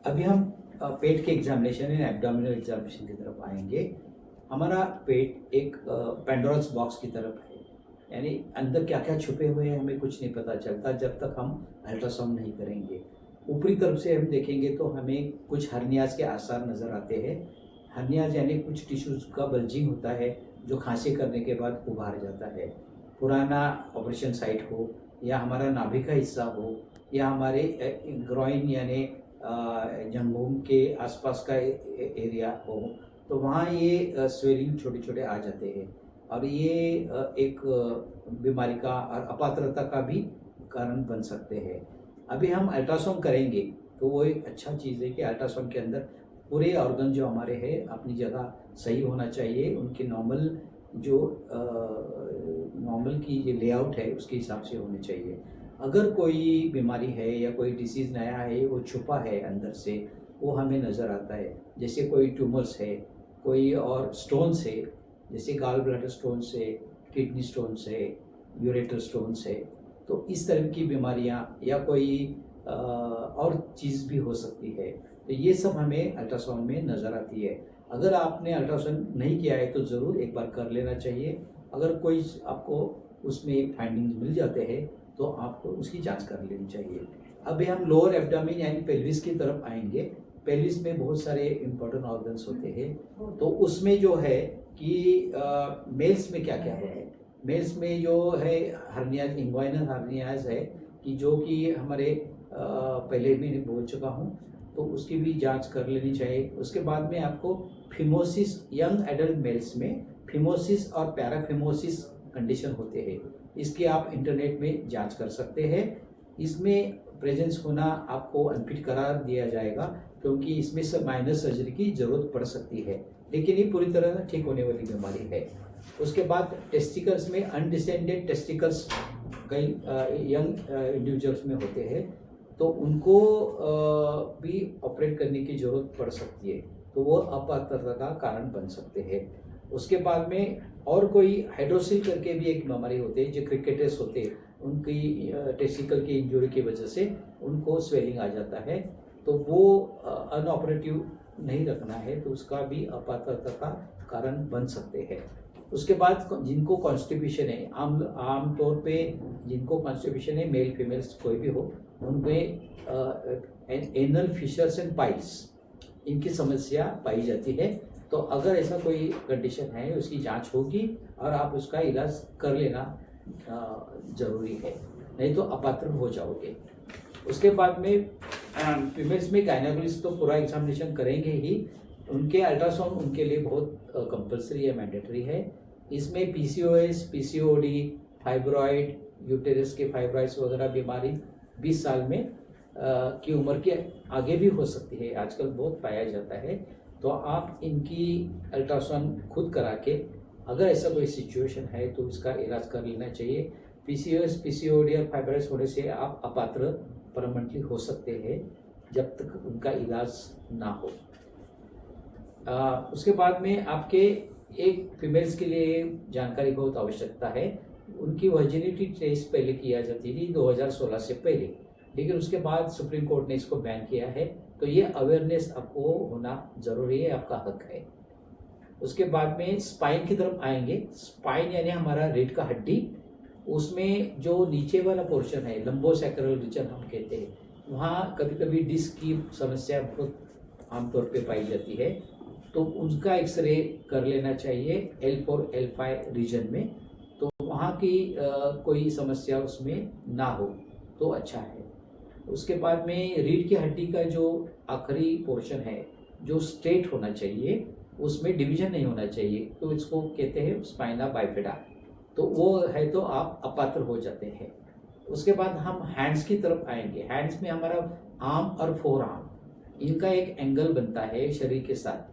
अभी हम पेट के एग्जामिनेशन एंड एब्डोमिनल एग्जामिनेशन की तरफ आएंगे। हमारा पेट एक पेंडोरस बॉक्स की तरफ है, यानी अंदर क्या क्या छुपे हुए हैं हमें कुछ नहीं पता चलता जब तक हम अल्ट्रासाउंड नहीं करेंगे। ऊपरी तरफ से हम देखेंगे तो हमें कुछ हर्नियाज के आसार नज़र आते हैं। हर्नियाज यानी कुछ टिश्यूज का बल्जिंग होता है जो खांसी करने के बाद उभार जाता है। पुराना ऑपरेशन साइट हो या हमारा नाभि का हिस्सा हो या हमारे ग्रॉइन यानी जंघों के आसपास का एरिया हो, तो वहाँ ये स्वेलिंग छोटे छोटे आ जाते हैं और ये एक बीमारी का और अपात्रता का भी कारण बन सकते हैं। अभी हम अल्ट्रासाउंड करेंगे तो वो एक अच्छा चीज़ है कि अल्ट्रासाउंड के अंदर पूरे ऑर्गन जो हमारे हैं अपनी जगह सही होना चाहिए, उनके नॉर्मल जो नॉर्मल की जो लेआउट है उसके हिसाब से होने चाहिए। अगर कोई बीमारी है या कोई डिसीज़ नया है वो छुपा है अंदर से, वो हमें नज़र आता है। जैसे कोई ट्यूमर्स है, कोई और स्टोन्स है, जैसे गाल ब्लैडर स्टोन्स है, किडनी स्टोन्स है, यूरेटर स्टोन्स है, तो इस तरह की बीमारियां या कोई और चीज़ भी हो सकती है। तो ये सब हमें अल्ट्रासाउंड में नज़र आती है। अगर आपने अल्ट्रासाउंड नहीं किया है तो ज़रूर एक बार कर लेना चाहिए। अगर कोई आपको उसमें फाइंडिंग्स मिल जाते हैं तो आपको उसकी जांच कर लेनी चाहिए। अभी हम लोअर एब्डोमेन यानी पेल्विस की तरफ आएंगे। पेल्विस में बहुत सारे इंपॉर्टेंट ऑर्गन्स होते हैं, तो उसमें जो है कि मेल्स में क्या क्या है। मेल्स में जो है हर्नियाज, इंग्वाइनल हर्नियाज है कि जो कि हमारे पहले भी बोल चुका हूँ, तो उसकी भी जांच कर लेनी चाहिए। उसके बाद में आपको फिमोसिस, यंग एडल्ट मेल्स में फिमोसिस और पैराफिमोसिस कंडीशन होते हैं। इसकी आप इंटरनेट में जांच कर सकते हैं। इसमें प्रेजेंस होना आपको अनफिट करार दिया जाएगा क्योंकि इसमें सब माइनर सर्जरी की ज़रूरत पड़ सकती है, लेकिन ये पूरी तरह ठीक होने वाली बीमारी है। उसके बाद टेस्टिकल्स में अनडिसेंडेड टेस्टिकल्स कई यंग इंडिविजुअल्स में होते हैं, तो उनको भी ऑपरेट करने की ज़रूरत पड़ सकती है, तो वो अपात्रता का कारण बन सकते हैं। उसके बाद में और कोई हाइड्रोसिल करके भी एक बीमारी होती है, जो क्रिकेटर्स होते हैं उनकी टेस्टिकल की इंजरी की वजह से उनको स्वेलिंग आ जाता है, तो वो अनऑपरेटिव नहीं रखना है, तो उसका भी अपात्रता का कारण बन सकते हैं। उसके बाद जिनको कॉन्स्टिपेशन है, आम तौर पे जिनको कॉन्स्टिपेशन है, मेल फीमेल्स कोई भी हो, उनमें एनल फिशर्स एंड पाइल्स इनकी समस्या पाई जाती है। तो अगर ऐसा कोई कंडीशन है उसकी जांच होगी और आप उसका इलाज कर लेना ज़रूरी है, नहीं तो अपात्र हो जाओगे। उसके बाद में फीमेल्स में गायनेकोलॉजिस्ट तो पूरा एग्जामिनेशन करेंगे ही, उनके अल्ट्रासाउंड उनके लिए बहुत कंपलसरी है, मैंडेटरी है। इसमें पीसीओएस, पीसीओडी, फाइब्रॉइड, यूटेरस के फाइब्रॉइड्स वगैरह बीमारी 20 साल में की उम्र के आगे भी हो सकती है, आजकल बहुत पाया जाता है। तो आप इनकी अल्ट्रासाउंड खुद करा के अगर ऐसा कोई सिचुएशन है तो इसका इलाज कर लेना चाहिए। पीसीओएस, पीसीओडी और फाइब्रॉइड्स होने से आप अपात्र परमानेंटली हो सकते हैं जब तक उनका इलाज ना हो। उसके बाद में आपके एक फीमेल्स के लिए जानकारी बहुत आवश्यकता है। उनकी वर्जिनिटी टेस्ट पहले किया जाती थी 2016 से पहले, लेकिन उसके बाद सुप्रीम कोर्ट ने इसको बैन किया है, तो ये अवेयरनेस आपको होना ज़रूरी है, आपका हक है। उसके बाद में स्पाइन की तरफ आएंगे। स्पाइन यानी हमारा रीढ़ का हड्डी, उसमें जो नीचे वाला पोर्शन है, लंबोसैक्रल रीजन हम कहते हैं, वहाँ कभी कभी डिस्क की समस्या बहुत आमतौर पे पाई जाती है, तो उसका एक्सरे कर लेना चाहिए L4 L5 रीजन में, तो वहाँ की कोई समस्या उसमें ना हो तो अच्छा है। उसके बाद में रीढ़ की हड्डी का जो आखिरी पोर्शन है जो स्ट्रेट होना चाहिए, उसमें डिवीजन नहीं होना चाहिए, तो इसको कहते हैं स्पाइना बाइफिडा, तो वो है तो आप अपात्र हो जाते हैं। उसके बाद हम हैंड्स की तरफ आएंगे। हैंड्स में हमारा आर्म और फोर आर्म, इनका एक एंगल बनता है शरीर के साथ,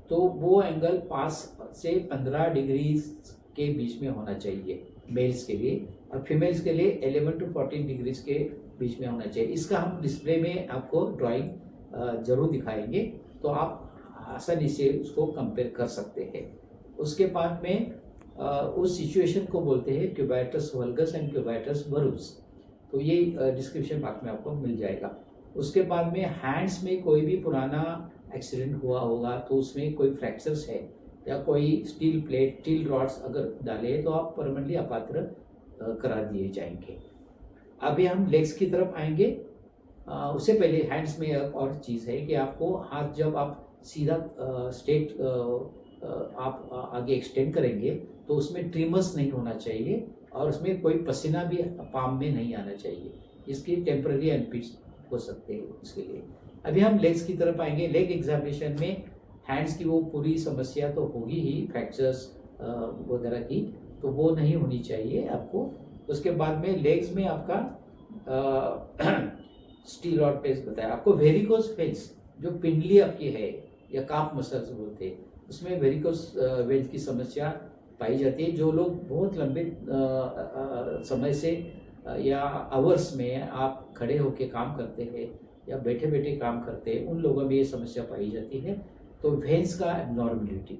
तो वो एंगल 5 से 15 डिग्री के बीच में होना चाहिए मेल्स के लिए, और फीमेल्स के लिए 11 to 14 डिग्रीज के बीच में होना चाहिए। इसका हम डिस्प्ले में आपको ड्राइंग जरूर दिखाएंगे, तो आप आसानी से उसको कंपेयर कर सकते हैं। उसके बाद में उस सिचुएशन को बोलते हैं क्यूबाइटस वल्गस एंड क्यूबाइटस बरूस, तो ये डिस्क्रिप्शन बॉक्स में आपको मिल जाएगा। उसके बाद में हैंड्स में कोई भी पुराना एक्सीडेंट हुआ होगा तो उसमें कोई फ्रैक्चर्स है या कोई स्टील प्लेट स्टील रॉड्स अगर डाले तो आप परमानेंटली अपात्र करा दिए जाएंगे। अभी हम लेग्स की तरफ आएंगे। उससे पहले हैंड्स में एक और चीज़ है कि आपको हाथ जब आप सीधा स्ट्रेट आप आगे एक्सटेंड करेंगे तो उसमें ट्रिमर्स नहीं होना चाहिए और उसमें कोई पसीना भी पाम में नहीं आना चाहिए। इसकी टेम्पररी अनफिट्स हो सकते हैं उसके लिए। अभी हम लेग्स की तरफ आएंगे। लेग एग्जामिनेशन में हैंड्स की वो पूरी समस्या तो होगी ही, फ्रैक्चर्स वगैरह की, तो वो नहीं होनी चाहिए आपको। उसके बाद में लेग्स में आपका स्टील रॉड पेस्ट बताया आपको। वेरिकोस वेन्स जो पिंडली आपकी है या काफ मसल्स बोलते हैं, उसमें वेरिकोस वेन्स की समस्या पाई जाती है। जो लोग बहुत लंबे समय से या आवर्स में आप खड़े होकर काम करते हैं या बैठे बैठे काम करते हैं, उन लोगों में ये समस्या पाई जाती है। तो वेन्स का एबनॉर्मलिटी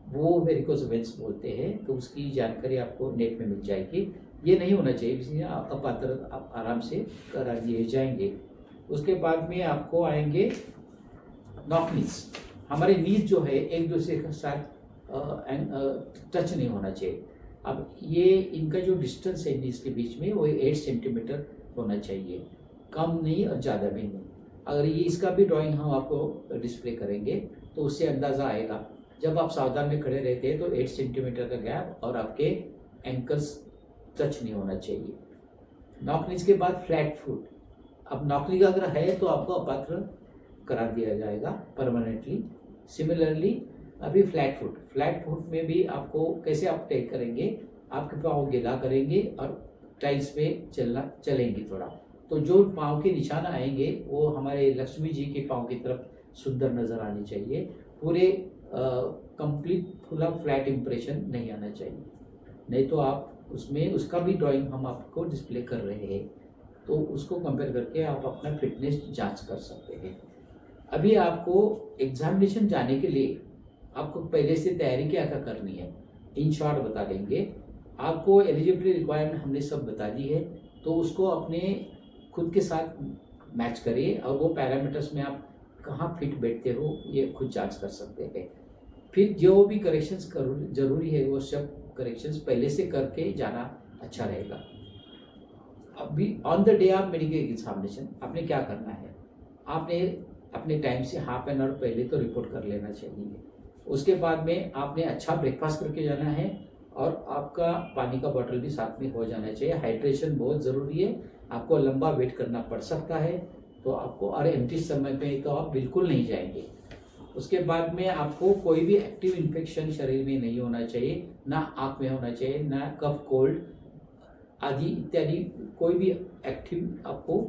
वो वेरिकोस वेन्स बोलते हैं। तो उसकी जानकारी आपको नेट में मिल जाएगी। ये नहीं होना चाहिए, इसलिए अपात्र आप आराम से करा दिए जाएंगे। उसके बाद में आपको आएंगे नॉक नीज। हमारे नीज जो है एक दूसरे के साथ टच नहीं होना चाहिए। अब ये इनका जो डिस्टेंस है नीज के बीच में वो 8 सेंटीमीटर होना चाहिए, कम नहीं और ज़्यादा भी नहीं। अगर ये इसका भी ड्राइंग हम आपको डिस्प्ले करेंगे तो उससे अंदाज़ा आएगा। जब आप सावधान में खड़े रहते हैं तो 8 सेंटीमीटर का गैप और आपके एंकल्स टच नहीं होना चाहिए। नॉकनीज के बाद फ्लैट फुट। अब नॉकनी का अगर है तो आपको अपात्र करा दिया जाएगा परमानेंटली। सिमिलरली अभी फ्लैट फुट में भी आपको कैसे आप टेक करेंगे, आपके पाँव गिला करेंगे और टाइल्स पे चलेंगे थोड़ा, तो जो पाँव के निशान आएंगे वो हमारे लक्ष्मी जी के पाँव की तरफ सुंदर नज़र आनी चाहिए। पूरे कंप्लीट फुल फ्लैट इम्प्रेशन नहीं आना चाहिए, नहीं तो आप उसमें उसका भी ड्राइंग हम आपको डिस्प्ले कर रहे हैं, तो उसको कंपेयर करके आप अपना फिटनेस जांच कर सकते हैं। अभी आपको एग्जामिनेशन जाने के लिए आपको पहले से तैयारी क्या क्या करनी है इन शॉर्ट बता देंगे। आपको एलिजिबिलिटी रिक्वायरमेंट हमने सब बता दी है, तो उसको अपने खुद के साथ मैच करिए और वो पैरामीटर्स में आप कहाँ फिट बैठते हो ये खुद जांच कर सकते हैं। फिर जो भी करेक्शंस जरूरी है वो सब करेक्शंस पहले से करके जाना अच्छा रहेगा। अभी on the day of medical examination आपने क्या करना है, आपने अपने टाइम से हाफ एन आवर पहले तो रिपोर्ट कर लेना चाहिए। उसके बाद में आपने अच्छा ब्रेकफास्ट करके जाना है और आपका पानी का बॉटल भी साथ में हो जाना चाहिए। हाइड्रेशन बहुत ज़रूरी है। आपको लंबा वेट करना पड़ सकता है तो आपको, और एम्प्टी समय पे तो आप बिल्कुल नहीं जाएंगे। उसके बाद में आपको कोई भी एक्टिव इन्फेक्शन शरीर में नहीं होना चाहिए, ना आँख में होना चाहिए, ना कफ कोल्ड आदि इत्यादि कोई भी एक्टिव आपको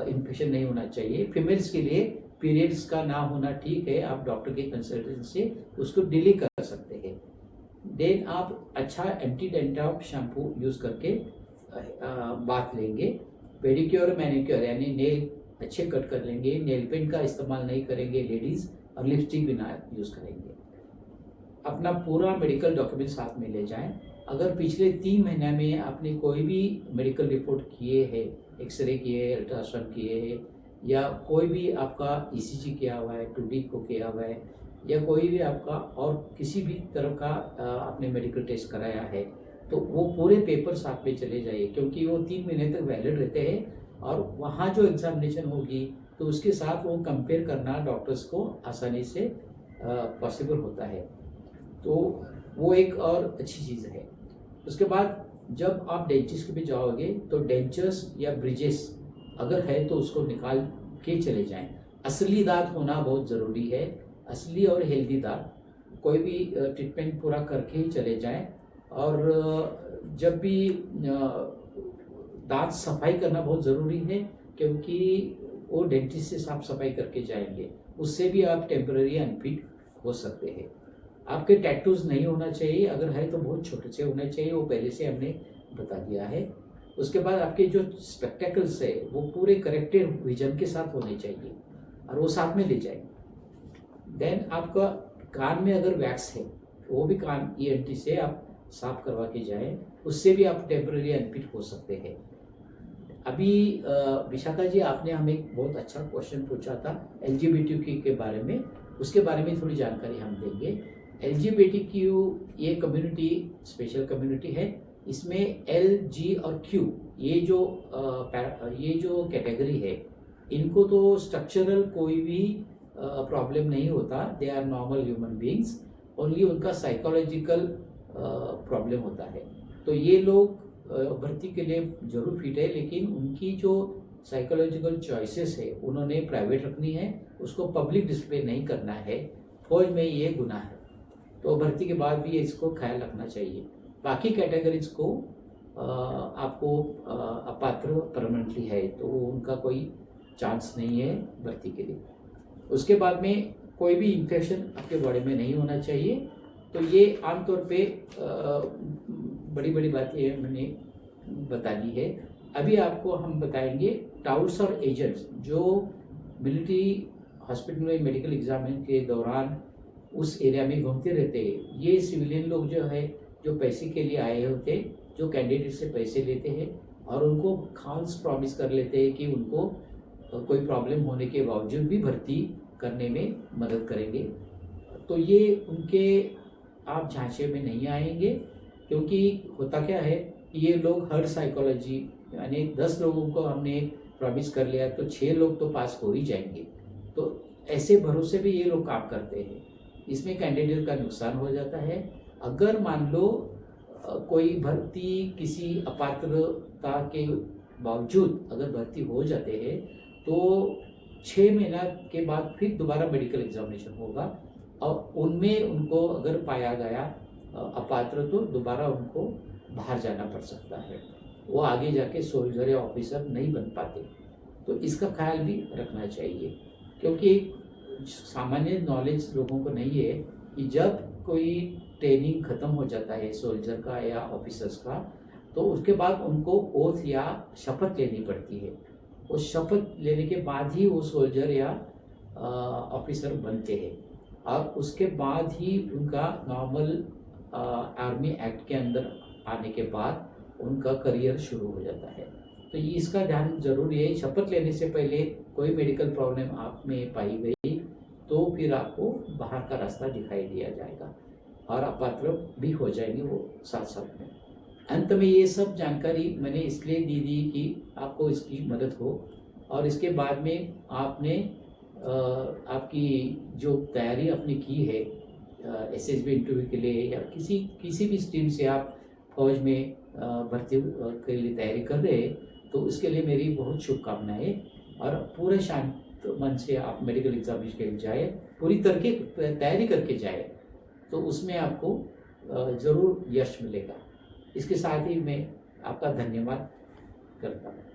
इन्फेक्शन नहीं होना चाहिए। फीमेल्स के लिए पीरियड्स का ना होना ठीक है, आप डॉक्टर के कंसल्टेशन से उसको डिले कर सकते हैं। देन आप अच्छा एंटी डेंड्रफ शैम्पू यूज़ करके बाथ लेंगे। पेडिक्योर मैनिक्योर यानी नेल अच्छे कट कर लेंगे। नेल पेंट का इस्तेमाल नहीं करेंगे लेडीज़, और लिपस्टिक भी ना यूज़ करेंगे। अपना पूरा मेडिकल डॉक्यूमेंट साथ में ले जाएं। अगर पिछले 3 महीने में आपने कोई भी मेडिकल रिपोर्ट किए हैं, एक्सरे किए, अल्ट्रासाउंड किए या कोई भी आपका ईसीजी किया हुआ है, 2D को किया हुआ है, या कोई भी आपका और किसी भी तरह का आपने मेडिकल टेस्ट कराया है, तो वो पूरे पेपर साथ में चले जाइए, क्योंकि वो 3 महीने तक वैलिड रहते हैं और वहाँ जो एग्जामिनेशन होगी तो उसके साथ वो कंपेयर करना डॉक्टर्स को आसानी से पॉसिबल होता है। तो वो एक और अच्छी चीज़ है। उसके बाद जब आप डेंटिस्ट के भी जाओगे तो डेंचर्स या ब्रिजेस अगर है तो उसको निकाल के चले जाएं। असली दांत होना बहुत ज़रूरी है। असली और हेल्दी दांत, कोई भी ट्रीटमेंट पूरा करके ही चले जाएं। और जब भी दांत सफाई करना बहुत ज़रूरी है, क्योंकि वो डेंटिस्ट से साफ सफाई करके जाएंगे, उससे भी आप टेम्पररी अनफिट हो सकते हैं। आपके टैटूज नहीं होना चाहिए, अगर है तो बहुत छोटे से होने चाहिए, वो पहले से हमने बता दिया है। उसके बाद आपके जो स्पेक्टेकल्स है वो पूरे करेक्टेड विजन के साथ होने चाहिए और वो साथ में ले जाएंगे। देन आपका कान में अगर वैक्स है वो भी कान ENT से आप साफ करवा के जाएं, उससे भी आप टेम्पररी अनफिट हो सकते हैं। अभी विशाखा जी, आपने हमें एक बहुत अच्छा क्वेश्चन पूछा था एलजीबीटीक्यू के बारे में, उसके बारे में थोड़ी जानकारी हम देंगे। एलजीबीटीक्यू ये कम्युनिटी स्पेशल कम्युनिटी है। इसमें एल, जी और क्यू ये जो कैटेगरी है, इनको तो स्ट्रक्चरल कोई भी प्रॉब्लम नहीं होता। They are normal human beings, only उनका साइकोलॉजिकल प्रॉब्लम होता है। तो ये लोग भर्ती के लिए जरूर फिट है, लेकिन उनकी जो साइकोलॉजिकल चॉइसेस है उन्होंने प्राइवेट रखनी है, उसको पब्लिक डिस्प्ले नहीं करना है। फौज में ये गुनाह है, तो भर्ती के बाद भी इसको ख्याल रखना चाहिए। बाकी कैटेगरीज को आपको अपात्र परमानेंटली है, तो उनका कोई चांस नहीं है भर्ती के लिए। उसके बाद में कोई भी इन्फेक्शन आपके बॉडी में नहीं होना चाहिए। तो ये आमतौर पे बड़ी बड़ी बातें मैंने बता दी है। अभी आपको हम बताएंगे टाउट्स और एजेंट्स जो मिलिट्री हॉस्पिटल में मेडिकल एग्जाम के दौरान उस एरिया में घूमते रहते हैं। ये सिविलियन लोग जो है, जो पैसे के लिए आए होते, जो कैंडिडेट से पैसे लेते हैं और उनको खास प्रॉमिस कर लेते हैं कि उनको कोई प्रॉब्लम होने के बावजूद भी भर्ती करने में मदद करेंगे। तो ये उनके आप झांसे में नहीं आएंगे, क्योंकि होता क्या है कि ये लोग हर साइकोलॉजी, यानी 10 लोगों को हमने प्रॉमिस कर लिया तो 6 लोग तो पास हो ही जाएंगे। तो ऐसे भरोसे भी ये लोग काम करते हैं। इसमें कैंडिडेट का नुकसान हो जाता है। अगर मान लो कोई भर्ती किसी अपात्रता के बावजूद अगर भर्ती हो जाते हैं, तो 6 महीना के बाद फिर दोबारा मेडिकल एग्जामिनेशन होगा और उनमें उनको अगर पाया गया अपात्र, तो दोबारा उनको बाहर जाना पड़ सकता है। वो आगे जाके सोल्जर या ऑफिसर नहीं बन पाते। तो इसका ख्याल भी रखना चाहिए, क्योंकि सामान्य नॉलेज लोगों को नहीं है कि जब कोई ट्रेनिंग ख़त्म हो जाता है सोल्जर का या ऑफिसर्स का, तो उसके बाद उनको ओथ या शपथ लेनी पड़ती है। उस शपथ लेने के बाद ही वो सोल्जर या ऑफिसर बनते हैं, और उसके बाद ही उनका नॉर्मल आर्मी एक्ट के अंदर आने के बाद उनका करियर शुरू हो जाता है। तो ये इसका ध्यान जरूरी है। शपथ लेने से पहले कोई मेडिकल प्रॉब्लम आप में पाई गई तो फिर आपको बाहर का रास्ता दिखाई दिया जाएगा और अपात्र भी हो जाएंगे वो साथ साथ में। अंत में ये सब जानकारी मैंने इसलिए दी कि आपको इसकी मदद हो, और इसके बाद में आपने आपकी जो तैयारी आपने की है एसएसबी इंटरव्यू के लिए या किसी भी स्ट्रीम से आप फौज में भर्ती के लिए तैयारी कर रहे हैं, तो इसके लिए मेरी बहुत शुभकामनाएं। और पूरे शांत मन से आप मेडिकल एग्जामिनेशन के लिए जाए, पूरी तरह की तैयारी करके जाए, तो उसमें आपको ज़रूर यश मिलेगा। इसके साथ ही मैं आपका धन्यवाद करता हूँ।